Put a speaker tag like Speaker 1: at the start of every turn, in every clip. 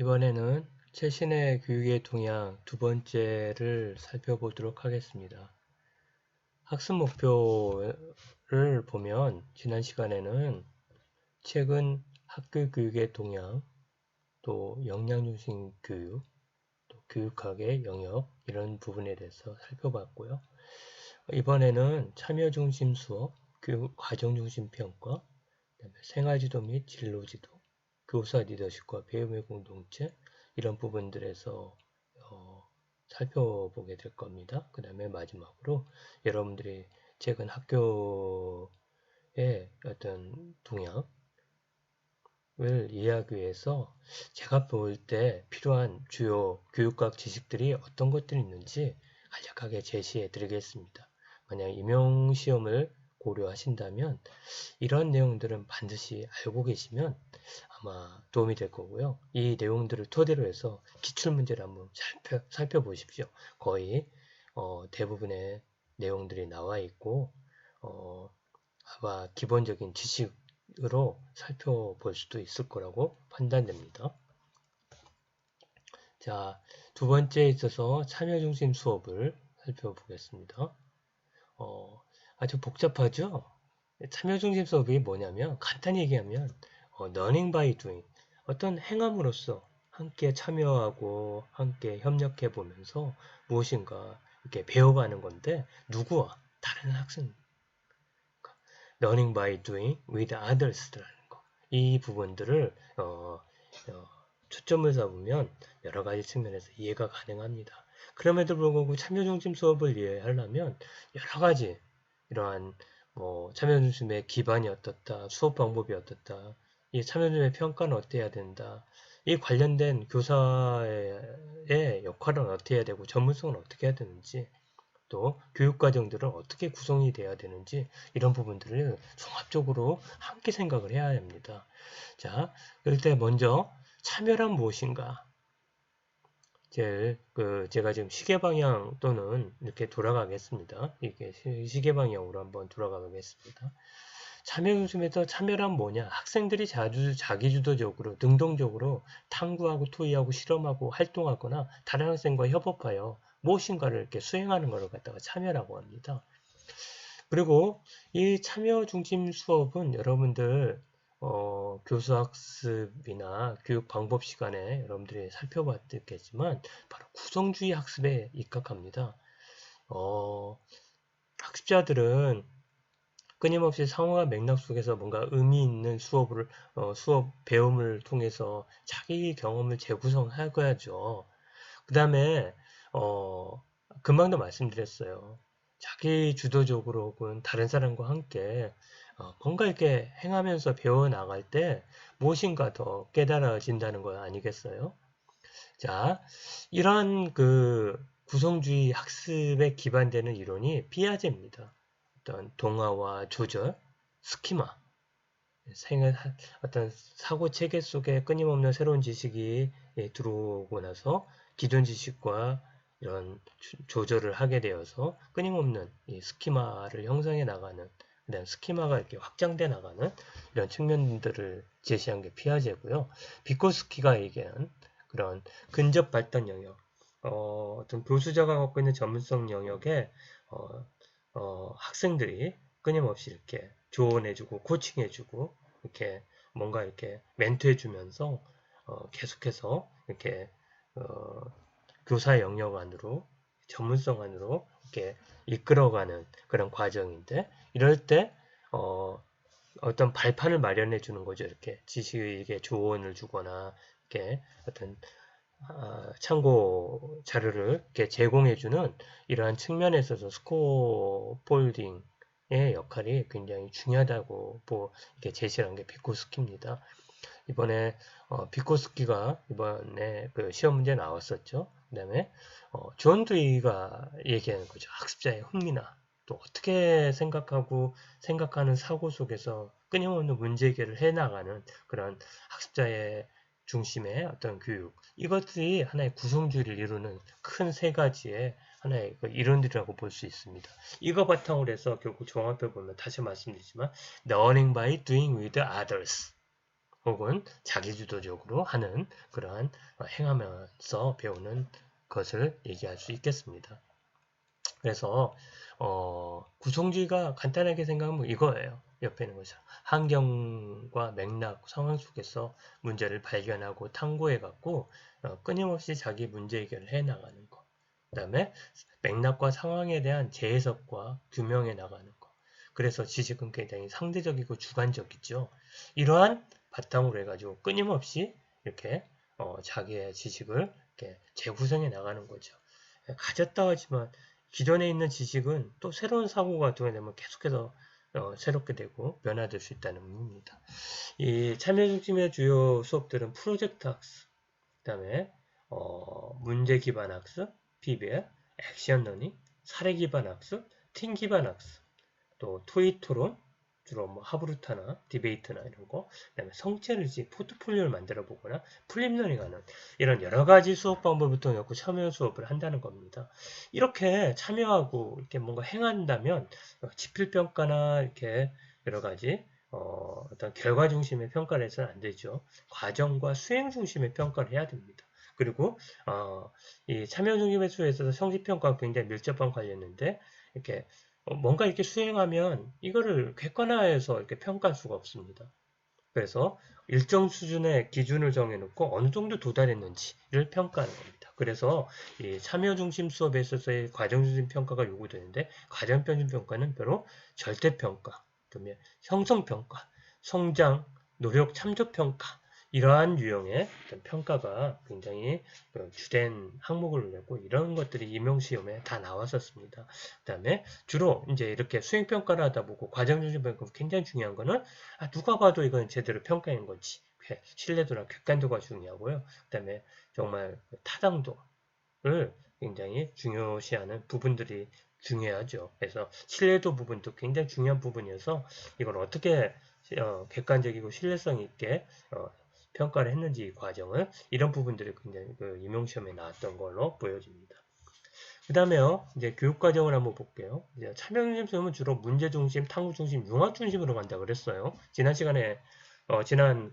Speaker 1: 이번에는 최신의 교육의 동향 두 번째를 살펴보도록 하겠습니다. 학습 목표를 보면 지난 시간에는 최근 학교 교육의 동향, 또 역량중심 교육, 또 교육학의 영역 이런 부분에 대해서 살펴봤고요. 이번에는 참여중심 수업, 교육 과정중심 평가, 그다음에 생활지도 및 진로지도, 교사 리더십과 배움의 공동체 이런 부분들에서 살펴보게 될 겁니다. 그 다음에 마지막으로 여러분들이 최근 학교의 어떤 동향을 이해하기 위해서 제가 볼 때 필요한 주요 교육학 지식들이 어떤 것들이 있는지 간략하게 제시해 드리겠습니다. 만약 임용시험을 고려하신다면 이런 내용들은 반드시 알고 계시면 아마 도움이 될 거고요. 이 내용들을 토대로 해서 기출문제를 한번 살펴보십시오. 거의 대부분의 내용들이 나와 있고 아마 기본적인 지식으로 살펴볼 수도 있을 거라고 판단됩니다. 자, 두 번째에 있어서 참여중심 수업을 살펴보겠습니다. 아주 복잡하죠? 참여중심 수업이 뭐냐면 간단히 얘기하면 learning by doing 어떤 행함으로써 함께 참여하고 함께 협력해 보면서 무엇인가 이렇게 배워가는 건데 누구와 다른 학생 learning by doing with others라는 거 이 부분들을 초점을 잡으면 여러 가지 측면에서 이해가 가능합니다. 그럼에도 불구하고 참여중심 수업을 이해하려면 여러 가지 이러한 참여중심의 기반이 어떻다, 수업 방법이 어떻다, 이 참여중심의 평가는 어때야 된다, 이 관련된 교사의 역할은 어떻게 해야 되고 전문성은 어떻게 해야 되는지 또 교육과정들은 어떻게 구성이 돼야 되는지 이런 부분들을 종합적으로 함께 생각을 해야 합니다. 자, 그럴 때 먼저 참여란 무엇인가? 제가 지금 시계 방향 또는 이렇게 돌아가겠습니다. 이게 시계 방향으로 한번 돌아가겠습니다. 참여중심에서 참여란 뭐냐? 학생들이 자기주도적으로, 능동적으로 탐구하고 토의하고 실험하고 활동하거나 다른 학생과 협업하여 무엇인가를 이렇게 수행하는 것을 갖다가 참여라고 합니다. 그리고 이 참여 중심 수업은 여러분들 교수학습이나 교육 방법 시간에 여러분들이 살펴봤겠지만 바로 구성주의 학습에 입각합니다. 학습자들은 끊임없이 상황과 맥락 속에서 뭔가 의미 있는 수업 배움을 통해서 자기 경험을 재구성하야죠. 그 다음에 금방도 말씀드렸어요. 자기 주도적으로 혹은 다른 사람과 함께 뭔가 이렇게 행하면서 배워나갈 때 무엇인가 더 깨달아진다는 거 아니겠어요? 자, 이러한 구성주의 학습에 기반되는 이론이 피아제입니다. 어떤 동화와 조절, 스키마, 어떤 사고 체계 속에 끊임없는 새로운 지식이 들어오고 나서 기존 지식과 이런 조절을 하게 되어서 끊임없는 이 스키마를 형성해 나가는, 그다음 스키마가 이렇게 확장돼 나가는 이런 측면들을 제시한 게 피아제고요. 비코스키가 얘기한 그런 근접 발달 영역, 어떤 교수자가 갖고 있는 전문성 영역에 학생들이 끊임없이 이렇게 조언해주고 코칭해주고 이렇게 뭔가 이렇게 멘토해주면서 계속해서 이렇게 교사 영역 안으로 전문성 안으로 이렇게 이끌어가는 그런 과정인데 이럴 때 어떤 발판을 마련해 주는 거죠. 이렇게 지식에 조언을 주거나 이렇게 어떤 참고 자료를 이렇게 제공해주는 이러한 측면에 있어서 스코폴딩의 역할이 굉장히 중요하다고 이렇게 제시한 게 비코스키입니다. 이번에 비코스키가 이번에 그 시험 문제 나왔었죠. 그 다음에 존 두이가 얘기하는 거죠. 학습자의 흥미나 또 어떻게 생각하고 생각하는 사고 속에서 끊임없는 문제 해결을 해나가는 그런 학습자의 중심의 어떤 교육 이것들이 하나의 구성주의를 이루는 큰 세 가지의 하나의 이론들이라고 볼 수 있습니다. 이거 바탕으로 해서 결국 종합해 보면 다시 말씀드리지만 learning by doing with others 혹은 자기주도적으로 하는 그러한 행하면서 배우는 것을 얘기할 수 있겠습니다. 그래서 구성주의가 간단하게 생각하면 이거예요. 옆에 있는 것처럼 환경과 맥락, 상황 속에서 문제를 발견하고 탐구해갖고 끊임없이 자기 문제 해결을 해나가는 거. 그 다음에 맥락과 상황에 대한 재해석과 규명해 나가는 거. 그래서 지식은 굉장히 상대적이고 주관적이죠. 이러한 바탕으로 해가지고 끊임없이 이렇게 자기의 지식을 이렇게 재구성해 나가는 거죠. 가졌다 하지만 기존에 있는 지식은 또 새로운 사고가 되면 계속해서 새롭게 되고 변화될 수 있다는 의미입니다. 이 참여 중심의 주요 수업들은 프로젝트 학습, 그 다음에 문제 기반 학습, PBL, 액션 러닝, 사례 기반 학습, 팀 기반 학습, 또 토익 토론, 주로 뭐 하브루타나 디베이트나 이런 거, 그다음에 성취의지 포트폴리오를 만들어 보거나 플립러닝하는 이런 여러 가지 수업 방법을 통해 참여 수업을 한다는 겁니다. 이렇게 참여하고 이렇게 뭔가 행한다면 지필 평가나 이렇게 여러 가지 어떤 결과 중심의 평가를 해서는 안 되죠. 과정과 수행 중심의 평가를 해야 됩니다. 그리고 이 참여 중심의 수에 있어서 성취 평가가 굉장히 밀접한 관련인데 이렇게 뭔가 이렇게 수행하면 이거를 객관화해서 이렇게 평가할 수가 없습니다. 그래서 일정 수준의 기준을 정해놓고 어느 정도 도달했는지를 평가하는 겁니다. 그래서 이 참여 중심 수업에 있어서의 과정 중심 평가가 요구되는데 과정 중심 평가는 바로 절대 평가, 그다음에 형성 평가, 성장, 노력 참조 평가 이러한 유형의 어떤 평가가 굉장히 주된 항목을 내고 이런 것들이 임용시험에 다 나왔었습니다. 그 다음에 주로 이제 이렇게 수행평가를 하다 보고 과정중심 평가 굉장히 중요한 거는 누가 봐도 이건 제대로 평가인 건지 신뢰도나 객관도가 중요하고요. 그 다음에 정말 타당도를 굉장히 중요시하는 부분들이 중요하죠. 그래서 신뢰도 부분도 굉장히 중요한 부분이어서 이걸 어떻게 객관적이고 신뢰성 있게 평가를 했는지 이 과정을 이런 부분들이 굉장히 임용시험에 나왔던 걸로 보여집니다. 그 다음에요, 이제 교육과정을 한번 볼게요. 이제 참여중심 수업은 주로 문제중심, 탐구중심, 융합중심으로 간다 그랬어요. 지난 시간에, 지난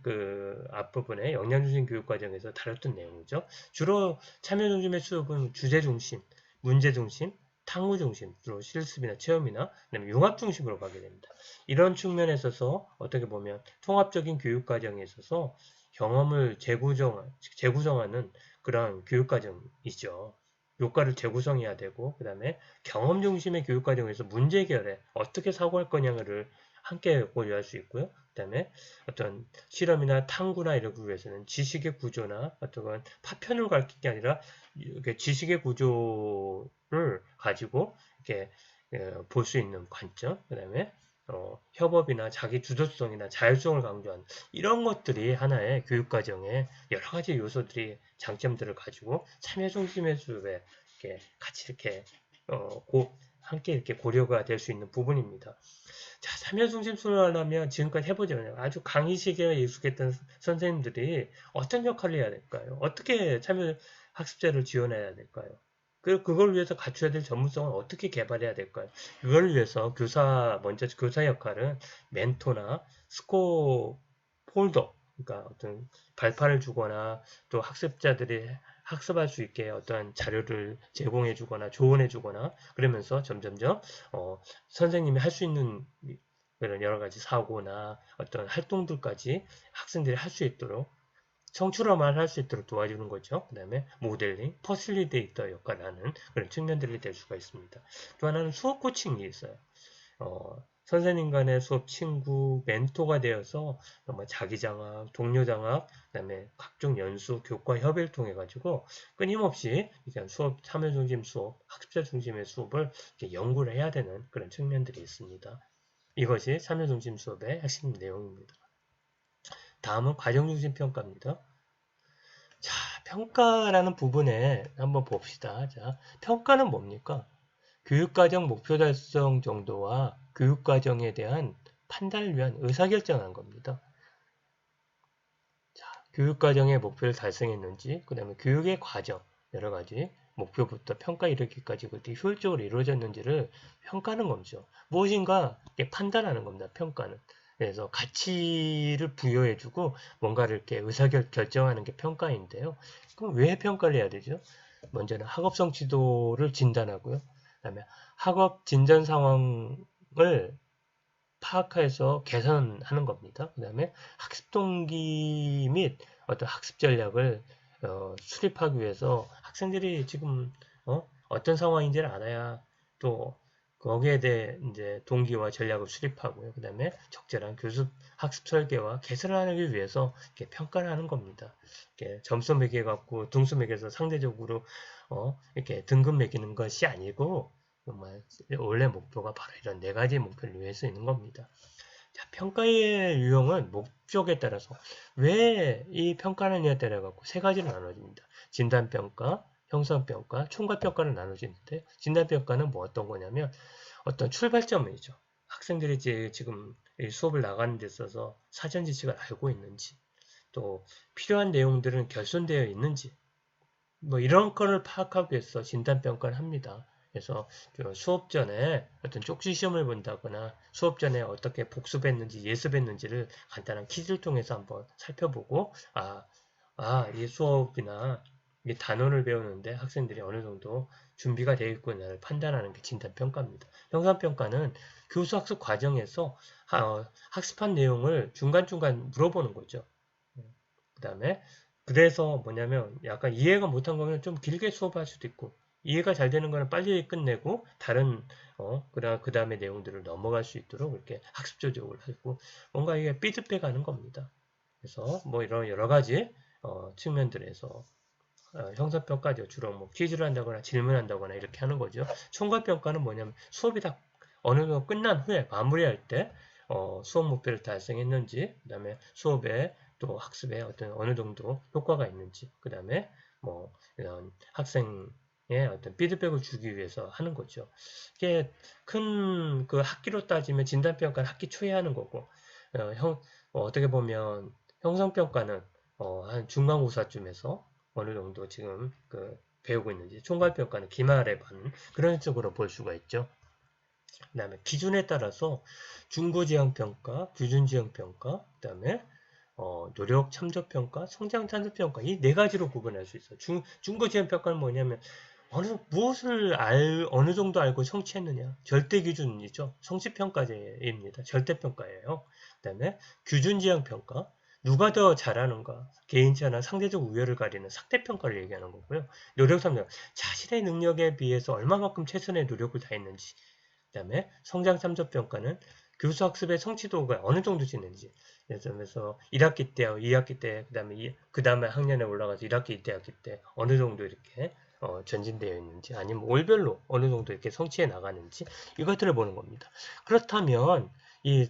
Speaker 1: 앞부분에 역량중심 교육과정에서 다뤘던 내용이죠. 주로 참여중심의 수업은 주제중심, 문제중심, 탐구중심, 주로 실습이나 체험이나 그다음에 융합중심으로 가게 됩니다. 이런 측면에 있어서 어떻게 보면 통합적인 교육과정에 있어서 경험을 재구성하는 그런 교육과정이죠. 교과를 재구성해야 되고 그 다음에 경험 중심의 교육과정에서 문제 해결에 어떻게 사고할 거냐를 함께 고려할 수 있고요. 그 다음에 어떤 실험이나 탐구나 이런 위해서는 지식의 구조나 어떤 파편을 가르치는 게 아니라 이렇게 지식의 구조를 가지고 이렇게 볼 수 있는 관점, 그 다음에 협업이나 자기 주도성이나 자율성을 강조하는 이런 것들이 하나의 교육과정의 여러 가지 요소들이 장점들을 가지고 참여 중심의 수업에 이렇게 같이 이렇게 함께 이렇게 고려가 될 수 있는 부분입니다. 자, 참여 중심 수업을 하려면 지금까지 해보자면 아주 강의식에 익숙했던 선생님들이 어떤 역할을 해야 될까요? 어떻게 참여 학습자를 지원해야 될까요? 그걸 위해서 갖춰야 될 전문성을 어떻게 개발해야 될까요? 그걸 위해서 먼저 교사 역할은 멘토나 스코어 홀더, 그러니까 어떤 발판을 주거나 또 학습자들이 학습할 수 있게 어떠한 자료를 제공해 주거나 조언해 주거나 그러면서 점점점 선생님이 할 수 있는 그런 여러 가지 사고나 어떤 활동들까지 학생들이 할 수 있도록 청출어만 할 수 있도록 도와주는 거죠. 그 다음에 모델링, 퍼실리데이터 역할을 하는 그런 측면들이 될 수가 있습니다. 또 하나는 수업 코칭이 있어요. 선생님 간의 수업 친구, 멘토가 되어서 정말 자기 장학, 동료 장학, 그다음에 각종 연수, 교과 협의를 통해 가지고 끊임없이 수업 참여 중심 수업, 학습자 중심의 수업을 연구를 해야 되는 그런 측면들이 있습니다. 이것이 참여 중심 수업의 핵심 내용입니다. 다음은 과정 중심 평가입니다. 자, 평가라는 부분에 한번 봅시다. 자, 평가는 뭡니까? 교육과정 목표 달성 정도와 교육과정에 대한 판단을 위한 의사결정한 겁니다. 자, 교육과정의 목표를 달성했는지, 그 다음에 교육의 과정, 여러 가지 목표부터 평가 이르기까지 그때 효율적으로 이루어졌는지를 평가하는 거죠. 무엇인가 판단하는 겁니다. 평가는. 그래서 가치를 부여해주고 뭔가를 이렇게 의사결정하는 게 평가인데요. 그럼 왜 평가를 해야 되죠? 먼저는 학업 성취도를 진단하고요. 그다음에 학업 진전 상황을 파악해서 개선하는 겁니다. 그 다음에 학습 동기 및 어떤 학습 전략을 수립하기 위해서 학생들이 지금 어떤 상황인지를 알아야 또 거기에 대해 이제 동기와 전략을 수립하고요. 그 다음에 적절한 교습 학습 설계와 개선을 하기 위해서 이렇게 평가를 하는 겁니다. 이렇게 점수 매겨 갖고 등수 매겨서 상대적으로 이렇게 등급 매기는 것이 아니고 정말 원래 목표가 바로 이런 네 가지 목표를 위해서 있는 겁니다. 자, 평가의 유형은 목적에 따라서 왜 이 평가하느냐에 따라 갖고 세 가지로 나눠집니다. 진단평가, 형성평가, 총괄평가로 나눠지는데 진단평가는 뭐 어떤 거냐면 어떤 출발점이죠. 학생들이 지금 수업을 나가는 데 있어서 사전 지식을 알고 있는지 또 필요한 내용들은 결손되어 있는지 뭐 이런 거를 파악하기 위해서 진단평가를 합니다. 그래서 수업 전에 어떤 쪽지 시험을 본다거나 수업 전에 어떻게 복습했는지 예습했는지를 간단한 퀴즈를 통해서 한번 살펴보고 이 수업이나 이 단원을 배우는데 학생들이 어느 정도 준비가 되어 있구나를 판단하는 게 진단평가입니다. 형사평가는 교수 학습 과정에서 학습한 내용을 중간중간 물어보는 거죠. 그 다음에 그래서 뭐냐면 약간 이해가 못한 거면 좀 길게 수업할 수도 있고 이해가 잘 되는 거는 빨리 끝내고 다른 그 다음에 내용들을 넘어갈 수 있도록 이렇게 학습 조정을 하고 뭔가 이게 피드백하는 겁니다. 그래서 뭐 이런 여러 가지 측면들에서 형사평가죠. 주로 뭐 퀴즈를 한다거나 질문한다거나 이렇게 하는 거죠. 총괄평가는 뭐냐면 수업이 다 어느 정도 끝난 후에 마무리할 때 수업 목표를 달성했는지 그 다음에 수업에 또 학습에 어느 정도 효과가 있는지 그 다음에 뭐 이런 학생의 어떤 피드백을 주기 위해서 하는 거죠. 이게 큰 그 학기로 따지면 진단평가는 학기 초에 하는 거고 어떻게 보면 형성평가는 한 중간고사쯤에서 어느 정도 지금 배우고 있는지 총괄평가는 기말에 받는 그런 쪽으로 볼 수가 있죠. 그 다음에 기준에 따라서 중고지향평가, 규준지향평가, 그 다음에 노력 참조평가, 성장 참조평가 이 네 가지로 구분할 수 있어요. 중고지향평가는 뭐냐면 어느 정도 알고 성취했느냐 절대 기준이죠. 성취평가제입니다. 절대평가예요. 그 다음에 규준지향평가 누가 더 잘하는가 개인차나 상대적 우열을 가리는 상대평가를 얘기하는 거고요. 노력 참조 자신의 능력에 비해서 얼마만큼 최선의 노력을 다했는지 그 다음에 성장 참조평가는 교수 학습의 성취도가 어느 정도 지는지 그래서 1학기 때, 2학기 때, 그 다음에 학년에 올라가서 1학기, 2학기 때 어느 정도 이렇게 전진되어 있는지 아니면 월별로 어느 정도 이렇게 성취해 나가는지 이것들을 보는 겁니다. 그렇다면 이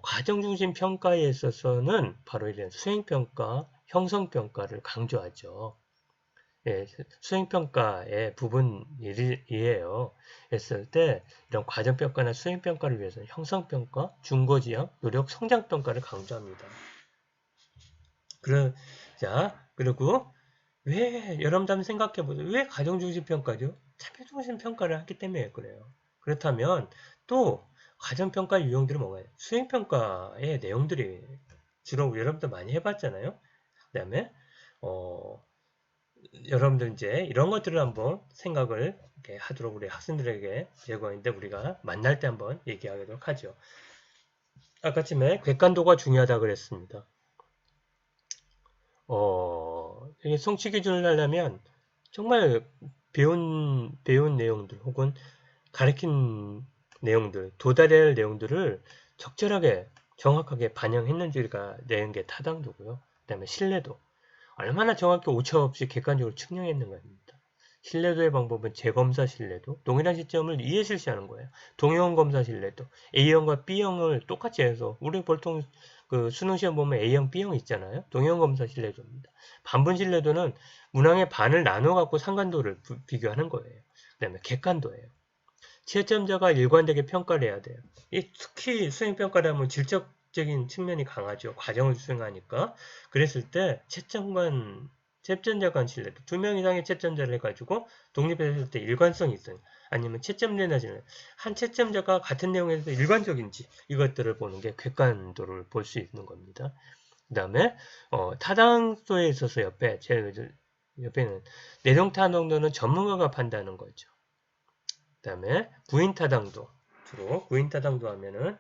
Speaker 1: 과정중심 평가에 있어서는 바로 이런 수행평가, 형성평가를 강조하죠. 예, 수행평가의 부분이에요. 했을 때 이런 과정평가나 수행평가를 위해서는 형성평가, 중고지향, 노력, 성장평가를 강조합니다. 그리고 왜 여러분들 한번 생각해보세요. 왜 가정중심평가죠? 참여중심평가를 하기 때문에 그래요. 그렇다면 또 과정평가 유형들은 뭔가요? 수행평가의 내용들이 주로 여러분들 많이 해봤잖아요. 그 다음에 여러분들 이제 이런 것들을 한번 생각을 이렇게 하도록 우리 학생들에게 제공했는데 우리가 만날 때 한번 얘기하도록 하죠. 아까쯤에 객관도가 중요하다 그랬습니다. 이게 성취 기준을 하려면 정말 배운 내용들 혹은 가르친 내용들, 도달해야 할 내용들을 적절하게 정확하게 반영했는지가 내는 게 타당도고요. 그 다음에 신뢰도. 얼마나 정확히 오차없이 객관적으로 측량했는가입니다. 신뢰도의 방법은 재검사 신뢰도, 동일한 시점을 이해 실시하는 거예요. 동형 검사 신뢰도, A형과 B형을 똑같이 해서 우리 보통 그 수능 시험 보면 A형, B형 있잖아요. 동형 검사 신뢰도입니다. 반분 신뢰도는 문항의 반을 나눠 갖고 상관도를 비교하는 거예요. 그다음에 객관도예요. 채점자가 일관되게 평가를 해야 돼요. 특히 수행평가를 하면 질적적인 측면이 강하죠. 과정을 수행하니까. 그랬을 때 채점관 채점자 간 신뢰도. 2명 이상의 채점자를 해가지고 독립했을 때 일관성이 있어요. 아니면 채점되나 신뢰. 한 채점자가 같은 내용에 대해서 일관적인지 이것들을 보는 게 객관도를 볼 수 있는 겁니다. 그 다음에 타당도에 있어서 옆에는 내용 타당도는 전문가가 판단하는 거죠. 그 다음에 구인 타당도. 주로 구인 타당도 하면은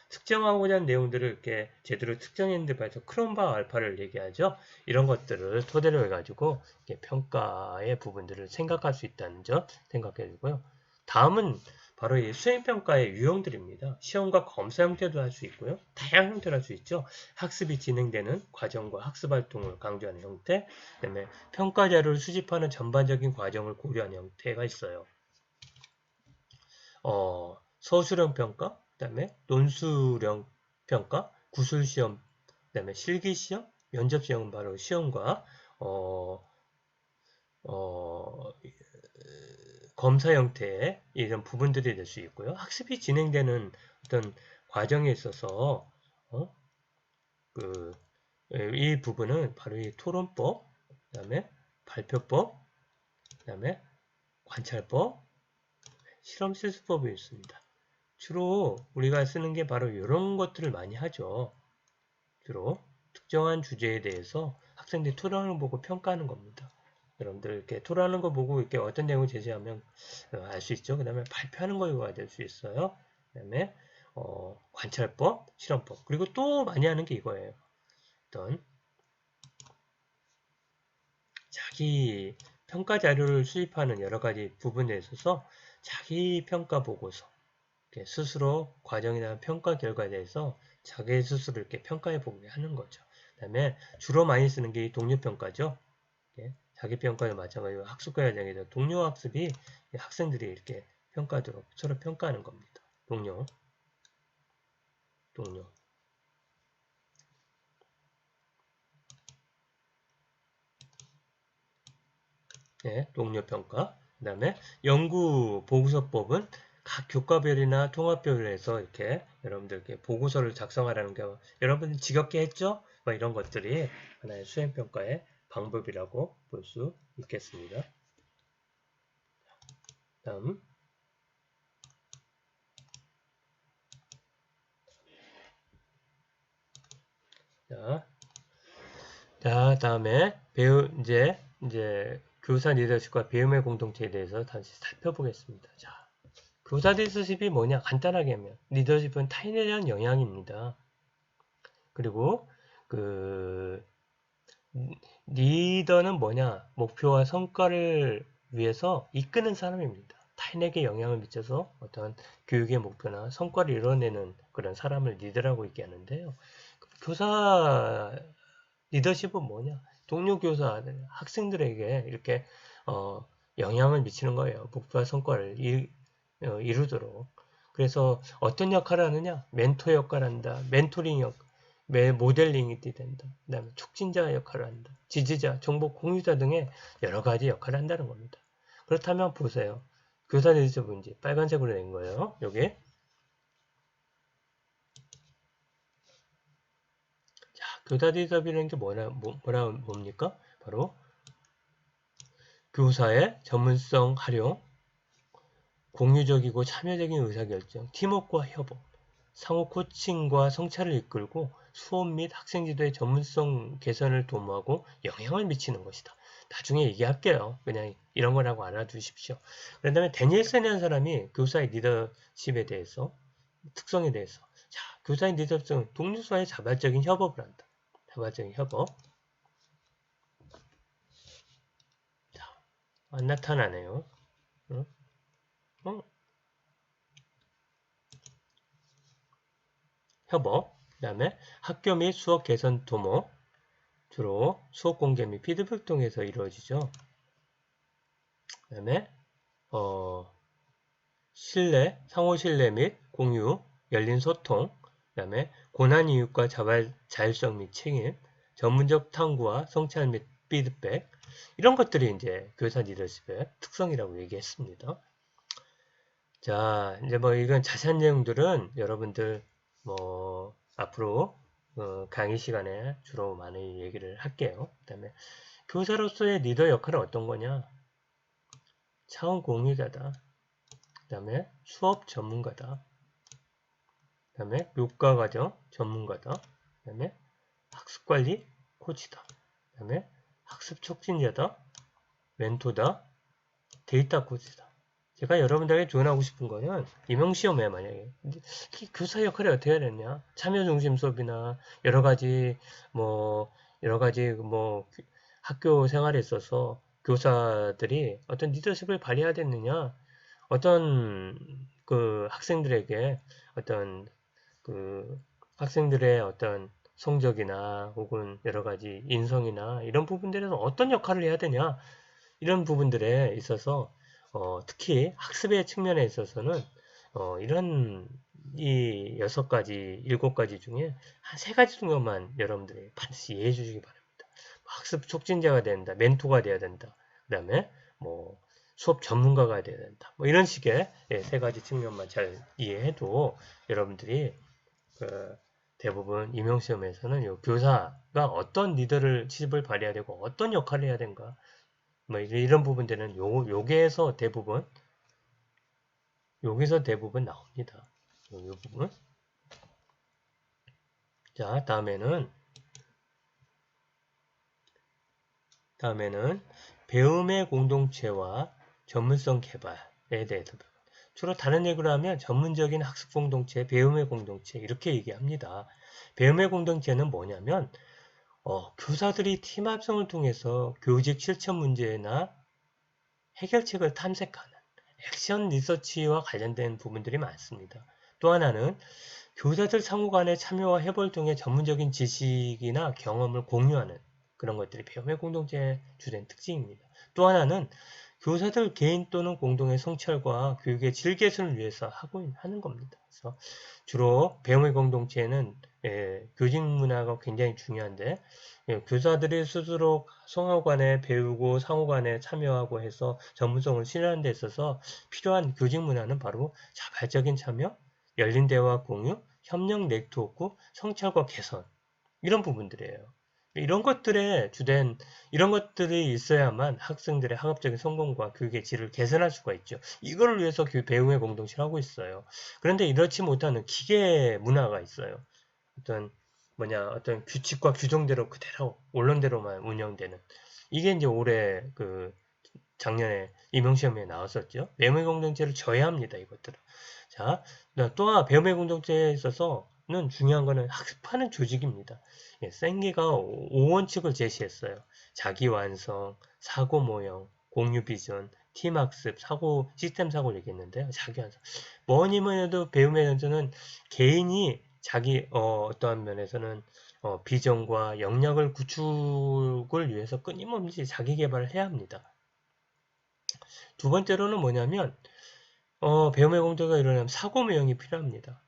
Speaker 1: 특정하고자 하는 내용들을 이렇게 제대로 특정했는데 봐서 크롬바 알파를 얘기하죠. 이런 것들을 토대로 해가지고 평가의 부분들을 생각할 수 있다는 점 생각해 주고요. 다음은 바로 이 수행평가의 유형들입니다. 시험과 검사 형태도 할 수 있고요. 다양한 형태로 할 수 있죠. 학습이 진행되는 과정과 학습 활동을 강조하는 형태, 그 다음에 평가 자료를 수집하는 전반적인 과정을 고려하는 형태가 있어요. 서술형 평가, 그 다음에 논술형 평가, 구술시험, 그 다음에 실기시험, 면접시험은 바로 시험과 검사 형태의 이런 부분들이 될 수 있고요. 학습이 진행되는 어떤 과정에 있어서 이 부분은 바로 이 토론법, 그 다음에 발표법, 그 다음에 관찰법, 실험 실습법이 있습니다. 주로 우리가 쓰는 게 바로 이런 것들을 많이 하죠. 주로 특정한 주제에 대해서 학생들이 토론을 보고 평가하는 겁니다. 여러분들 이렇게 토론하는 거 보고 이렇게 어떤 내용을 제시하면 알 수 있죠. 그 다음에 발표하는 거가 될 수 있어요. 그 다음에 관찰법, 실험법. 그리고 또 많이 하는 게 이거예요. 어떤 자기 평가 자료를 수집하는 여러 가지 부분에 있어서 자기 평가 보고서 스스로 과정이나 평가 결과에 대해서 자기 스스로 이렇게 평가해 보게 하는 거죠. 그 다음에 주로 많이 쓰는 게 동료평가죠. 자기 평가도 마찬가지로 학습과 과정에서 동료 학습이 학생들이 이렇게 평가하도록 서로 평가하는 겁니다. 동료. 네, 동료 평가. 그 다음에 연구 보고서법은 각 교과별이나 통합별에서 이렇게 여러분들 이렇게 보고서를 작성하라는 게 여러분 지겹게 했죠? 이런 것들이 하나의 수행평가의 방법이라고 볼 수 있겠습니다. 다음. 자, 다음에 이제 교사 리더십과 배움의 공동체에 대해서 다시 살펴보겠습니다. 자, 교사 리더십이 뭐냐? 간단하게 하면 리더십은 타인에 대한 영향입니다. 그리고 리더는 뭐냐? 목표와 성과를 위해서 이끄는 사람입니다. 타인에게 영향을 미쳐서 어떤 교육의 목표나 성과를 이뤄내는 그런 사람을 리더라고 얘기하는데요. 교사 리더십은 뭐냐? 동료 교사, 학생들에게 이렇게 영향을 미치는 거예요. 목표와 성과를 이루도록. 그래서 어떤 역할을 하느냐? 멘토 역할을 한다. 멘토링 모델링이 된다. 그 다음에 촉진자 역할을 한다. 지지자, 정보 공유자 등의 여러 가지 역할을 한다는 겁니다. 그렇다면 보세요. 교사 리더십은 이제 빨간색으로 된 거예요. 여기. 자, 교사 리더십이라는 게 뭡니까? 바로 교사의 전문성 활용, 공유적이고 참여적인 의사결정, 팀워크와 협업, 상호 코칭과 성찰을 이끌고 수업 및 학생 지도의 전문성 개선을 도모하고 영향을 미치는 것이다. 나중에 얘기할게요. 그냥 이런 거라고 알아두십시오. 그 다음에 데니엘슨이라는 사람이 교사의 리더십에 대해서 특성에 대해서 자, 교사의 리더십은 동료와의 자발적인 협업을 한다. 자발적인 협업. 자, 안 나타나네요. 협업, 그 다음에 학교 및 수업 개선 도모, 주로 수업 공개 및 피드백 통해서 이루어지죠. 그 다음에 상호 신뢰 및 공유, 열린 소통, 그 다음에 고난 이익과 자율성 및 책임, 전문적 탐구와 성찰 및 피드백, 이런 것들이 이제 교사 리더십의 특성이라고 얘기했습니다. 자, 이제 이건 자세한 내용들은 여러분들 앞으로 강의 시간에 주로 많이 얘기를 할게요. 그 다음에 교사로서의 리더 역할은 어떤 거냐? 차원 공유자다. 그 다음에 수업 전문가다. 그 다음에 교과과정 전문가다. 그 다음에 학습관리 코치다. 그 다음에 학습 촉진자다. 멘토다. 데이터 코치다. 제가 여러분들에게 조언하고 싶은 거는 임용시험에 만약에 교사 역할이 어떻게 해야 되냐? 참여 중심 수업이나 여러 가지 학교 생활에 있어서 교사들이 어떤 리더십을 발휘해야 되느냐? 어떤 그 학생들에게 어떤 그 학생들의 어떤 성적이나 혹은 여러 가지 인성이나 이런 부분들에서 어떤 역할을 해야 되냐? 이런 부분들에 있어서 특히 학습의 측면에 있어서는 이런 이 6가지, 7가지 중에 한 3가지 정도만 여러분들이 반드시 이해해 주시기 바랍니다. 학습 촉진자가 된다, 멘토가 돼야 된다, 그 다음에 뭐 수업 전문가가 돼야 된다. 뭐 이런 식의 3가지 측면만 잘 이해해도 여러분들이 대부분 임용시험에서는 요 교사가 어떤 리더를 취집을 발휘해야 되고 어떤 역할을 해야 되는가 뭐 이런 부분들은 여기서 대부분 나옵니다. 요 부분. 자, 다음에는 배움의 공동체와 전문성 개발에 대해서 주로 다른 얘기로 하면 전문적인 학습 공동체, 배움의 공동체 이렇게 얘기합니다. 배움의 공동체는 뭐냐면 교사들이 팀 합성을 통해서 교직 실천 문제나 해결책을 탐색하는 액션 리서치와 관련된 부분들이 많습니다. 또 하나는 교사들 상호 간의 참여와 협업을 통해 전문적인 지식이나 경험을 공유하는 그런 것들이 배움의 공동체의 주된 특징입니다. 또 하나는 교사들 개인 또는 공동의 성찰과 교육의 질 개선을 위해서 하는 겁니다. 그래서 주로 배움의 공동체는 교직 문화가 굉장히 중요한데 교사들이 스스로 상호 간에 배우고 상호 간에 참여하고 해서 전문성을 실현하는 데 있어서 필요한 교직 문화는 바로 자발적인 참여, 열린 대화 공유, 협력 네트워크, 성찰과 개선 이런 부분들이에요. 이런 것들이 있어야만 학생들의 학업적인 성공과 교육의 질을 개선할 수가 있죠. 이걸 위해서 배움의 공동체를 하고 있어요. 그런데 이렇지 못하는 기계 문화가 있어요. 어떤 규칙과 규정대로 그대로 원론대로만 운영되는 이게 이제 올해 작년에 임용시험에 나왔었죠. 배움의 공동체를 져야 합니다. 이것들은. 자, 또한 배움의 공동체에 있어서는 중요한 거는 학습하는 조직입니다. 생기가 5원칙을 제시했어요. 자기 완성, 사고 모형, 공유 비전, 팀 학습, 시스템 사고를 얘기했는데요. 자기 완성. 뭐니 해도 배움의 전체는 개인이 자기 어떠한 면에서는 비전과 역량을 구축을 위해서 끊임없이 자기 개발을 해야 합니다. 두 번째로는 뭐냐면 배움의 공동체가 일어나면 사고 모형이 필요합니다.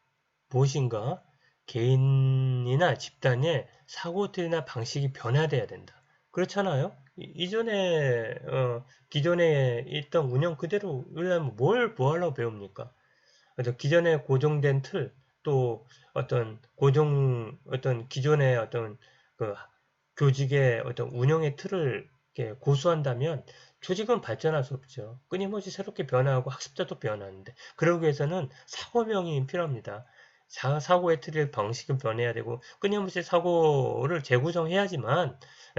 Speaker 1: 무엇인가 개인이나 집단의 사고틀이나 방식이 변화돼야 된다. 그렇잖아요? 기존에 있던 운영 그대로 하려면 뭐 하려고 배웁니까? 기존에 고정된 틀, 또 기존의 교직의 운영의 틀을 이렇게 고수한다면 조직은 발전할 수 없죠. 끊임없이 새롭게 변화하고 학습자도 변하는데 그러기 위해서는 사고명이 필요합니다. 사고의 틀을 방식을 변해야 되고 끊임없이 사고를 재구성해야지만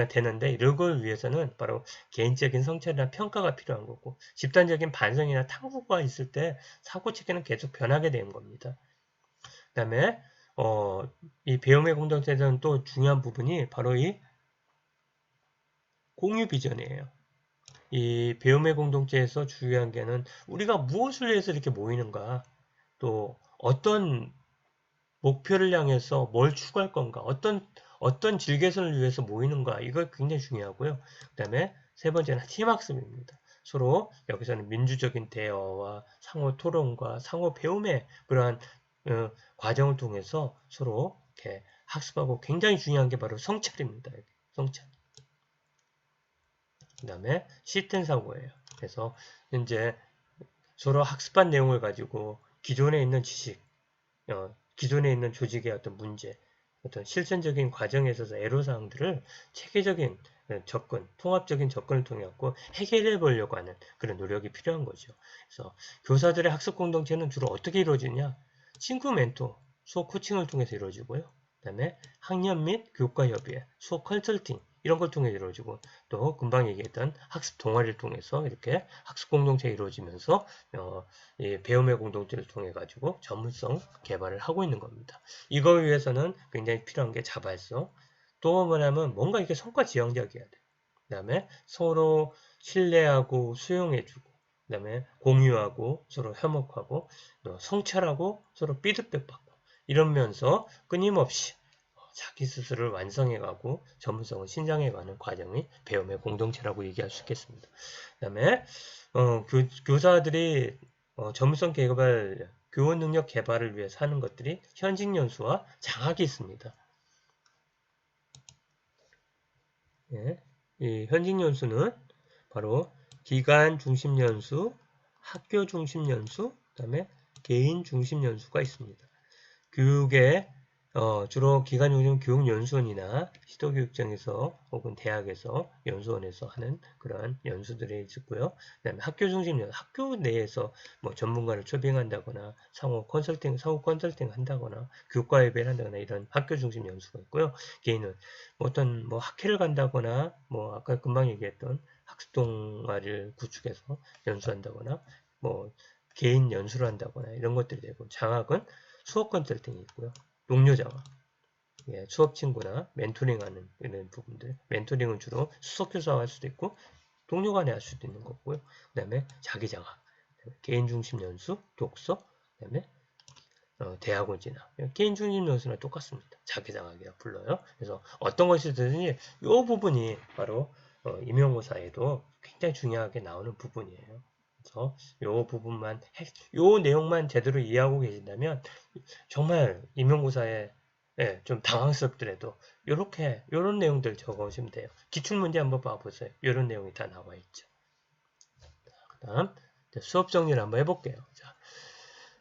Speaker 1: 되는데 이걸 위해서는 바로 개인적인 성찰이나 평가가 필요한 거고 집단적인 반성이나 탐구가 있을 때 사고 체계는 계속 변하게 되는 겁니다. 그 다음에 이 배움의 공동체에서는 또 중요한 부분이 바로 이 공유 비전이에요. 이 배움의 공동체에서 중요한 게는 우리가 무엇을 위해서 이렇게 모이는가, 또 어떤 목표를 향해서 뭘 추구할 건가, 어떤 질 개선을 위해서 모이는가, 이거 굉장히 중요하고요. 그 다음에 세 번째는 팀학습입니다. 서로 여기서는 민주적인 대화와 상호 토론과 상호 배움의 그러한 과정을 통해서 서로 이렇게 학습하고 굉장히 중요한 게 바로 성찰입니다. 성찰. 그 다음에 시스템 사고예요. 그래서 현재 서로 학습한 내용을 가지고 기존에 있는 지식, 기존에 있는 조직의 어떤 문제, 어떤 실천적인 과정에 있어서 애로사항들을 체계적인 통합적인 접근을 통해 갖고 해결해 보려고 하는 그런 노력이 필요한 거죠. 그래서 교사들의 학습 공동체는 주로 어떻게 이루어지냐? 친구 멘토, 수업 코칭을 통해서 이루어지고요. 그 다음에 학년 및 교과 협의회, 수업 컨설팅 이런 걸 통해 이루어지고 또 금방 얘기했던 학습 동아리를 통해서 이렇게 학습 공동체가 이루어지면서 이 배움의 공동체를 통해 가지고 전문성 개발을 하고 있는 겁니다. 이거 위해서는 굉장히 필요한 게 자발성, 또 뭐냐면 뭔가 이게 성과 지향적이어야 돼. 그 다음에 서로 신뢰하고 수용해주고, 그 다음에 공유하고 서로 협업하고, 또 성찰하고 서로 피드백 받고, 이러면서 끊임없이 자기 스스로를 완성해가고 전문성을 신장해가는 과정이 배움의 공동체라고 얘기할 수 있겠습니다. 그 다음에 교사들이 전문성 개발, 교원 능력 개발을 위해서 하는 것들이 현직 연수와 장학이 있습니다. 예, 이 현직 연수는 바로 기관 중심 연수, 학교 중심 연수, 그 다음에 개인 중심 연수가 있습니다. 교육에 주로 기관 중심 교육연수원이나 시도교육청에서 혹은 대학에서 연수원에서 하는 그런 연수들이 있고요. 그 다음에 학교 중심 연수, 학교 내에서 뭐 전문가를 초빙한다거나 상호 컨설팅 한다거나 교과 예배를 한다거나 이런 학교 중심 연수가 있고요. 개인은 어떤 뭐 학회를 간다거나 뭐 아까 금방 얘기했던 학습 동아리를 구축해서 연수한다거나 뭐 개인 연수를 한다거나 이런 것들이 되고, 장학은 수업 컨설팅이 있고요. 동료 장학, 예, 수업 친구나 멘토링하는 이런 부분들. 멘토링은 주로 수석 교사가 할 수도 있고 동료 간에 할 수도 있는 거고요. 그 다음에 자기 장학, 개인 중심 연수, 독서, 그 다음에 대학원 진학. 개인 중심 연수랑 똑같습니다. 자기 장학이라 불러요. 그래서 어떤 것이든지 이 부분이 바로 임용고사에도 굉장히 중요하게 나오는 부분이에요. 그래서 요 부분만, 요 내용만 제대로 이해하고 계신다면 정말 임용고사에 좀 당황스럽더라도 요런 내용들 적어오시면 돼요. 기출문제 한번 봐보세요. 요런 내용이 다 나와 있죠. 그 다음 수업 정리를 한번 해볼게요.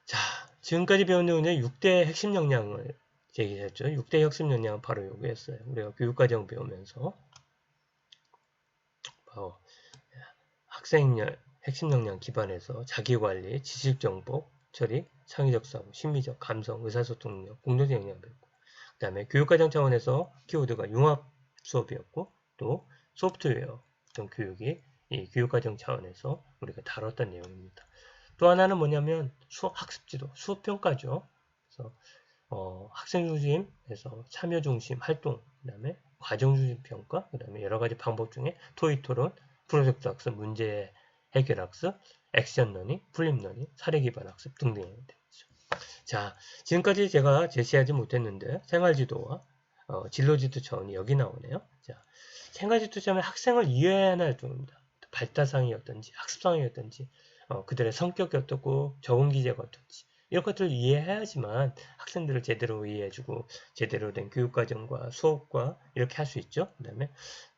Speaker 1: 자, 지금까지 배운 내용의 6대 핵심 역량을 제기했죠. 6대 핵심 역량은 바로 요거였어요. 우리가 교육과정 배우면서 바로 학생 핵심 역량 기반에서 자기관리, 지식정보, 처리, 창의적 사고, 심리적, 감성, 의사소통 능력, 공동체 역량 배웠고, 그 다음에 교육과정 차원에서 키워드가 융합 수업이었고, 또 소프트웨어 어떤 교육이 이 교육과정 차원에서 우리가 다뤘던 내용입니다. 또 하나는 뭐냐면 학습지도, 수업평가죠. 그래서 학생 중심에서 참여 중심 활동, 그 다음에 과정 중심 평가, 그 다음에 여러 가지 방법 중에 토익 토론, 프로젝트 학습, 문제 해결 학습, 액션 러닝, 플립 러닝, 사례 기반 학습 등등이 되겠죠. 자, 지금까지 제가 제시하지 못했는데 생활지도와 진로지도 차원이 여기 나오네요. 자, 생활지도 차원은 학생을 이해해야 하는 활동입니다. 발달상이 어떤지, 학습상이 어떤지, 그들의 성격이 어떻고 적응 기제가 어떤지 이런 것들을 이해해야지만 학생들을 제대로 이해해주고 제대로 된 교육과정과 수업과 이렇게 할 수 있죠. 그 다음에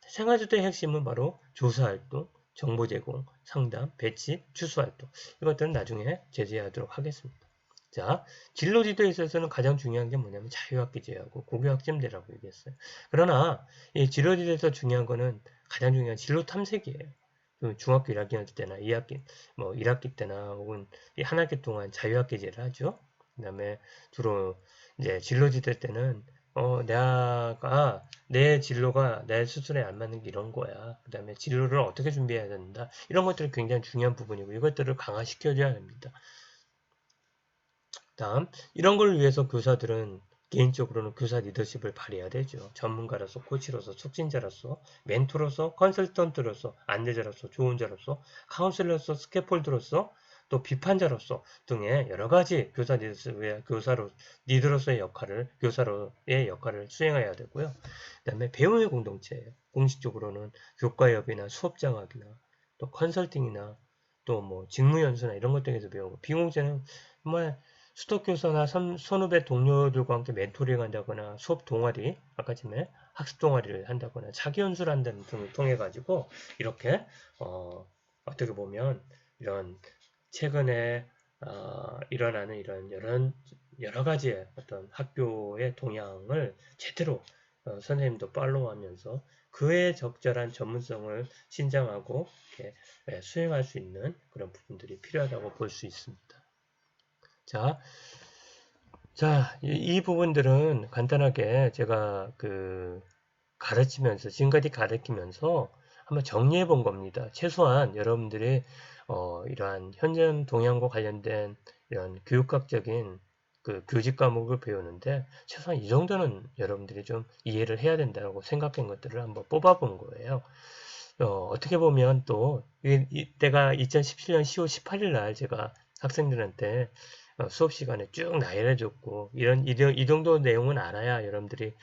Speaker 1: 생활지도의 핵심은 바로 조사활동, 정보 제공, 상담, 배치, 추수활동 이것들은 나중에 제시하도록 하겠습니다. 자, 진로지도에 있어서는 가장 중요한 게 뭐냐면 자유학기제하고 고교학점제라고 얘기했어요. 그러나 이 진로지도에서 중요한 거는 가장 중요한 진로 탐색이에요. 중학교 1학년 때나 2학기, 뭐 1학기 때나 혹은 한 학기 동안 자유학기제를 하죠. 그 다음에 주로 이제 진로지도 때는 내가 내 진로가 내 스스로에 안 맞는 게 이런 거야. 그 다음에 진로를 어떻게 준비해야 된다. 이런 것들이 굉장히 중요한 부분이고 이것들을 강화시켜줘야 합니다. 다음 이런 걸 위해서 교사들은 개인적으로는 교사 리더십을 발휘해야 되죠. 전문가로서, 코치로서, 촉진자로서, 멘토로서, 컨설턴트로서, 안내자로서, 조언자로서, 카운슬러로서, 스캐폴드로서, 또 비판자로서 등의 여러 가지 교사 리더로서의 역할을, 교사로의 역할을 수행해야 되고요. 그 다음에 배움의 공동체예요. 공식적으로는 교과협이나 수업장학이나 또 컨설팅이나 또 뭐 직무연수나 이런 것 등에서 배우고, 비공제는 정말 수덕교사나 선후배 동료들과 함께 멘토링 한다거나 수업 동아리, 아까 전에 학습 동아리를 한다거나 자기 연수를 한다는 등을 통해 가지고 이렇게 어떻게 보면 이런 최근에 일어나는 이런 여러 가지의 어떤 학교의 동향을 제대로 선생님도 팔로우하면서 그에 적절한 전문성을 신장하고 이렇게 수행할 수 있는 그런 부분들이 필요하다고 볼 수 있습니다. 자, 이 부분들은 간단하게 제가 가르치면서, 지금까지 가르치면서 한번 정리해 본 겁니다. 최소한 여러분들이, 이러한 현존 동향과 관련된 이런 교육학적인 교직 과목을 배우는데, 최소한 이 정도는 여러분들이 좀 이해를 해야 된다고 생각한 것들을 한번 뽑아 본 거예요. 어떻게 보면 또, 이때가 2017년 10월 18일 날 제가 학생들한테 수업 시간에 쭉 나열해 줬고, 이 정도 내용은 알아야 여러분들이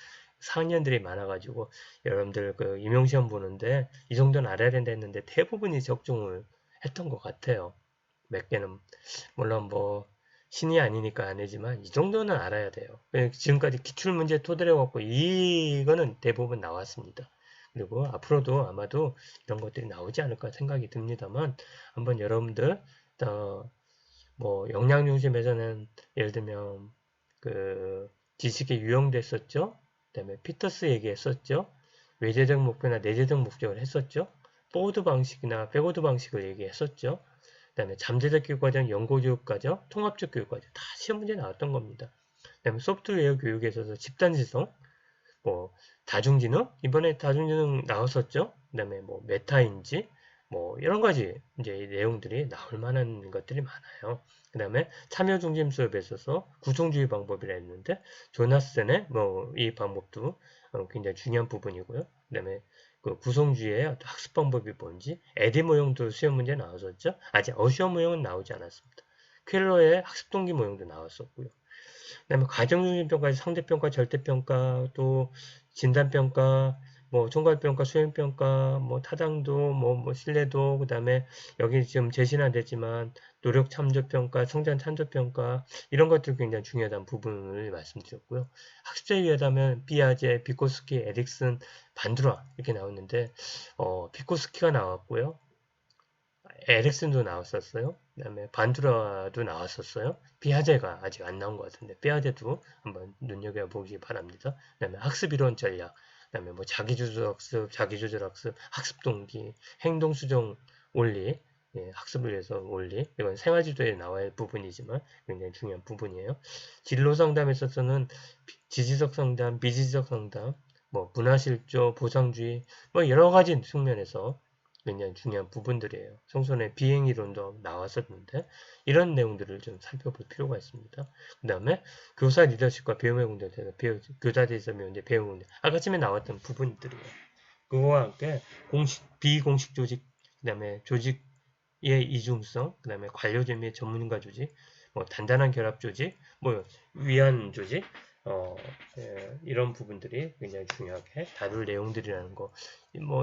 Speaker 1: 4학년들이 많아가지고, 여러분들 임용시험 보는데, 이 정도는 알아야 된다 했는데, 대부분이 적중을 했던 것 같아요. 몇 개는, 물론 신이 아니니까 안 하지만, 이 정도는 알아야 돼요. 지금까지 기출문제 토대로갖고, 이거는 대부분 나왔습니다. 그리고 앞으로도 아마도 이런 것들이 나오지 않을까 생각이 듭니다만, 한번 여러분들, 역량 중심에서는 예를 들면 지식이 유형됐었죠. 그다음에 피터스 얘기했었죠. 외재적 목표나 내재적 목적을 했었죠. 포워드 방식이나 백워드 방식을 얘기했었죠. 그다음에 잠재적 교육과정, 연구교육과정, 통합적 교육과정 다 시험 문제 나왔던 겁니다. 그다음에 소프트웨어 교육에 있어서 집단지성, 다중지능 이번에 다중지능 나왔었죠. 그다음에 메타인지 이런 가지 이제 내용들이 나올 만한 것들이 많아요. 그 다음에 참여 중심 수업에 있어서 구성주의 방법이라 했는데 조나스의 이 방법도 굉장히 중요한 부분이고요. 그 다음에 구성주의의 학습 방법이 뭔지 에디 모형도 시험 문제 나왔었죠. 아직 시험 모형은 나오지 않았습니다. 퀘러의 학습 동기 모형도 나왔었고요. 그 다음에 과정중심평가, 상대평가, 절대평가, 또 진단평가, 총괄평가, 수행평가, 타당도, 신뢰도, 그 다음에 여기 지금 제시는 안 됐지만 노력 참조평가, 성장 참조평가 이런 것들이 굉장히 중요하다는 부분을 말씀드렸고요. 학습자에 의하다면 비아제, 비코스키, 에릭슨, 반두라 이렇게 나왔는데 비코스키가 나왔고요. 에릭슨도 나왔었어요. 그 다음에 반두라도 나왔었어요. 피아제가 아직 안 나온 것 같은데 피아제도 한번 눈여겨보기 바랍니다. 그 다음에 학습이론 전략, 그 다음에 자기조절학습, 자기조절학습, 학습동기, 행동수정 원리, 학습을 위해서 원리, 이건 생활지도에 나와야 할 부분이지만 굉장히 중요한 부분이에요. 진로상담에 있어서는 지지적 상담, 비지지적 상담, 문화실조, 보상주의, 여러 가지 측면에서 굉장히 중요한 부분들이에요. 청소년의 비행이론도 나왔었는데 이런 내용들을 좀 살펴볼 필요가 있습니다. 그 다음에 교사 리더십과 배움의 공동, 교사들에서 배우는데 배움의 공동, 아까 전에 나왔던 부분들이에요. 그거와 함께 비공식 조직, 그 다음에 조직의 이중성, 그 다음에 관료제 및 전문가 조직, 단단한 결합 조직, 위안 조직, 이런 부분들이 굉장히 중요하게 다룰 내용들이라는 거.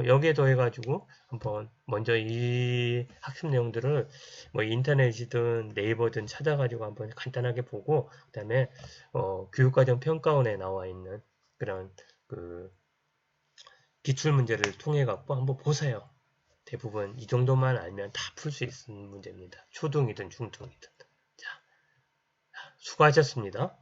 Speaker 1: 여기에 더해가지고 한번 먼저 이 학습 내용들을 인터넷이든 네이버든 찾아가지고 한번 간단하게 보고, 그 다음에 교육과정 평가원에 나와 있는 그런 기출 문제를 통해 갖고 한번 보세요. 대부분 이 정도만 알면 다 풀 수 있는 문제입니다. 초등이든 중등이든. 자, 수고하셨습니다.